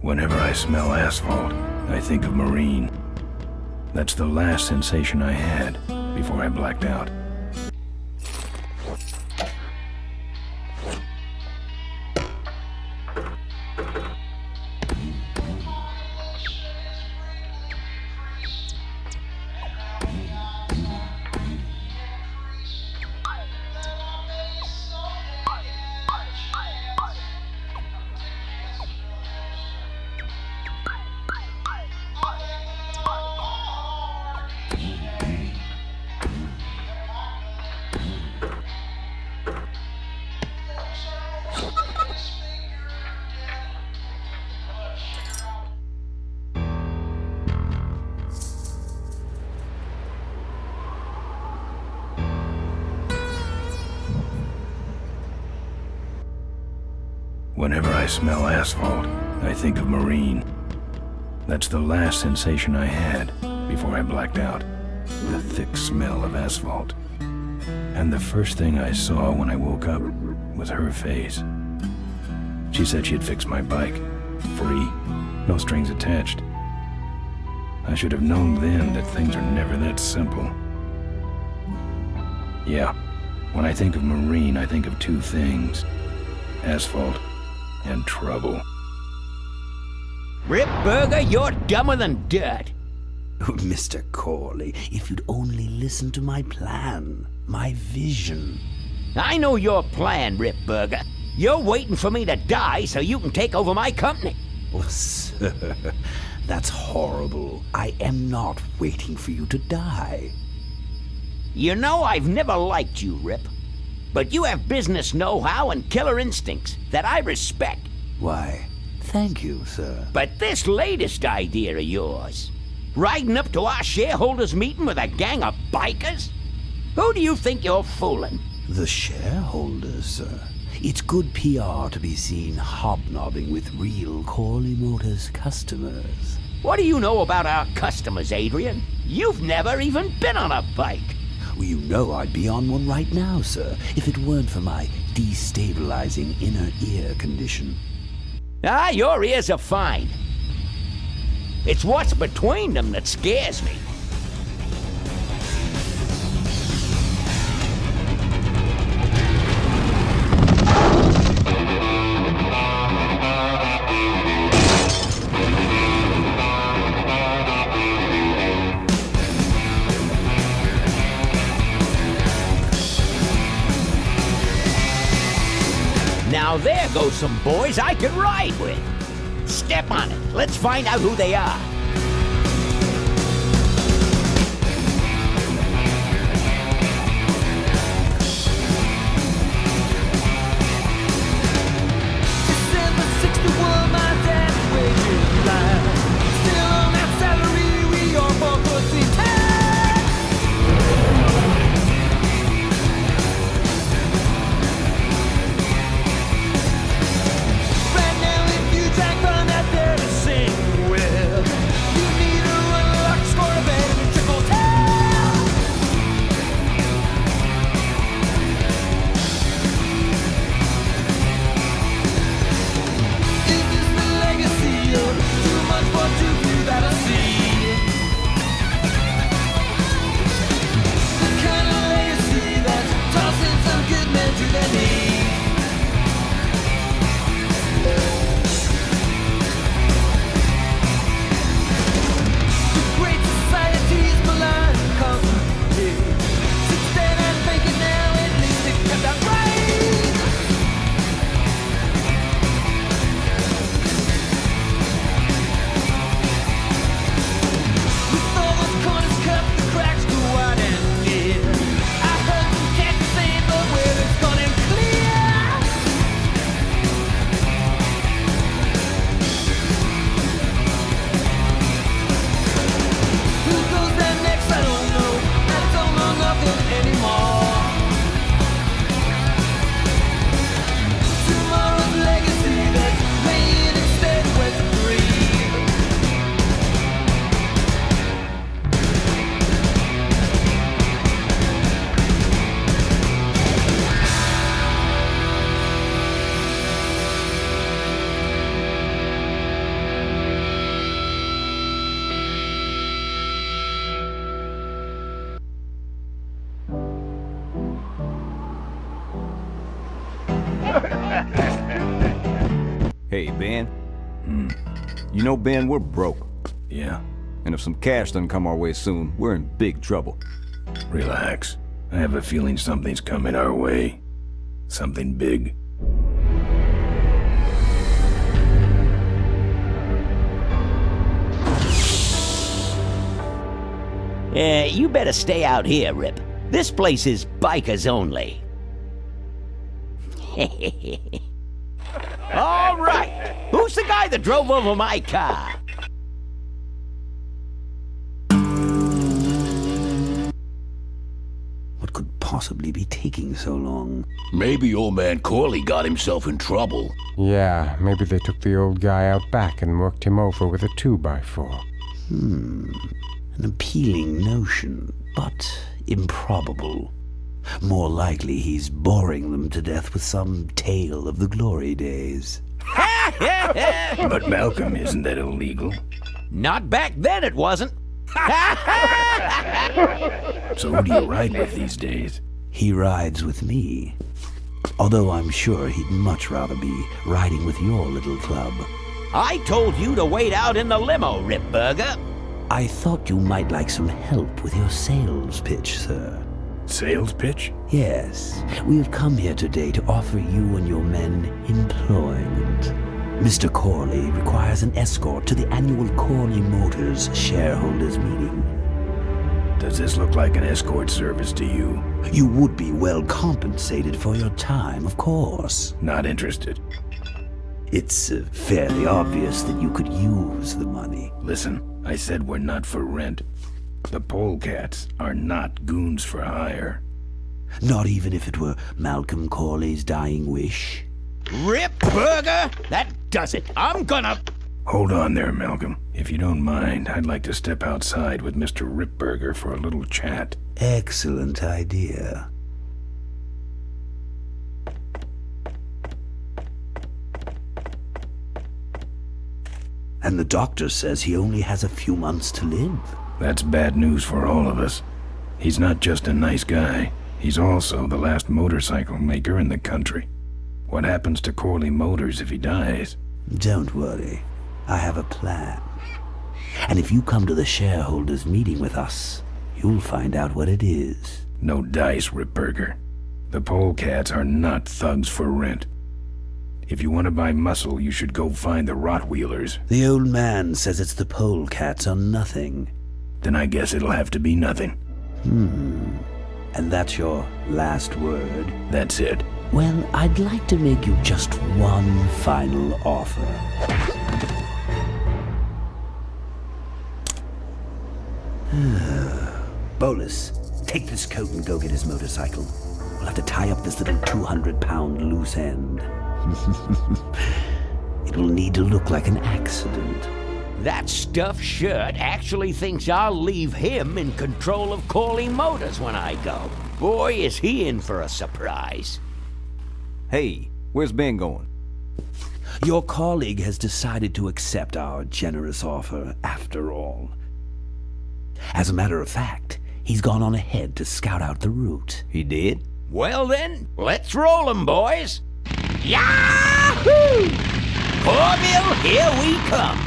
Whenever I smell asphalt, I think of marine. That's the last sensation I had before I blacked out. Whenever I smell asphalt, I think of marine. That's the last sensation I had before I blacked out. The thick smell of asphalt. And the first thing I saw when I woke up was her face. She said she'd fix my bike. Free. No strings attached. I should have known then that things are never that simple. Yeah, when I think of marine, I think of two things. Asphalt and trouble. Rip Burger, you're dumber than dirt. Oh, Mr. Corley, if you'd only listen to my plan, my vision. I know your plan, Rip Burger. You're waiting for me to die so you can take over my company. Oh, sir, that's horrible. I am not waiting for you to die. You know I've never liked you, Rip. But you have business know-how and killer instincts that I respect. Why, thank you, sir. But this latest idea of yours, riding up to our shareholders' meeting with a gang of bikers? Who do you think you're fooling? The shareholders, sir. It's good PR to be seen hobnobbing with real Corley Motors customers. What do you know about our customers, Adrian? You've never even been on a bike. Well, you know I'd be on one right now, sir, if it weren't for my destabilizing inner ear condition. Ah, your ears are fine. It's what's between them that scares me. Now there goes some boys I could ride with. Step on it. Let's find out who they are. December 61, my dad wages line. Still on that salary, we all bought pussy time. Right now, if you jack on that there to sing with, Hey, Ben. You know, Ben, we're broke. Yeah? And if some cash doesn't come our way soon, we're in big trouble. Relax. I have a feeling something's coming our way. Something big. You better stay out here, Rip. This place is bikers only. All right. Who's the guy that drove over my car? What could possibly be taking so long? Maybe old man Corley got himself in trouble. Yeah, maybe they took the old guy out back and worked him over with a 2x4. An appealing notion, but improbable. More likely he's boring them to death with some tale of the glory days. But Malcolm, isn't that illegal? Not back then, it wasn't. So who do you ride with these days? He rides with me. Although I'm sure he'd much rather be riding with your little club. I told you to wait out in the limo, Rip Burger. I thought you might like some help with your sales pitch, sir. Sales pitch? Yes, we have come here today to offer you and your men employment. Mr. Corley requires an escort to the annual Corley Motors shareholders meeting. Does this look like an escort service to you? You would be well compensated for your time, of course. Not interested. It's fairly obvious that you could use the money. Listen, I said we're not for rent. The polecats are not goons for hire. Not even if it were Malcolm Corley's dying wish. Rip Burger? That does it. I'm gonna... Hold on there, Malcolm. If you don't mind, I'd like to step outside with Mr. Ripburger for a little chat. Excellent idea. And the doctor says he only has a few months to live. That's bad news for all of us. He's not just a nice guy. He's also the last motorcycle maker in the country. What happens to Corley Motors if he dies? Don't worry. I have a plan. And if you come to the shareholders' meeting with us, you'll find out what it is. No dice, Ripburger. The polecats are not thugs for rent. If you want to buy muscle, you should go find the Rottweilers. The old man says it's the polecats or nothing. Then I guess it'll have to be nothing. And that's your last word? That's it. Well, I'd like to make you just one final offer. Bolus, take this coat and go get his motorcycle. We'll have to tie up this little 200-pound loose end. It will need to look like an accident. That stuffed shirt actually thinks I'll leave him in control of Corley Motors when I go. Boy, is he in for a surprise. Hey, where's Ben going? Your colleague has decided to accept our generous offer after all. As a matter of fact, he's gone on ahead to scout out the route. He did? Well then, let's roll 'em, boys. Yahoo! Corville, here we come.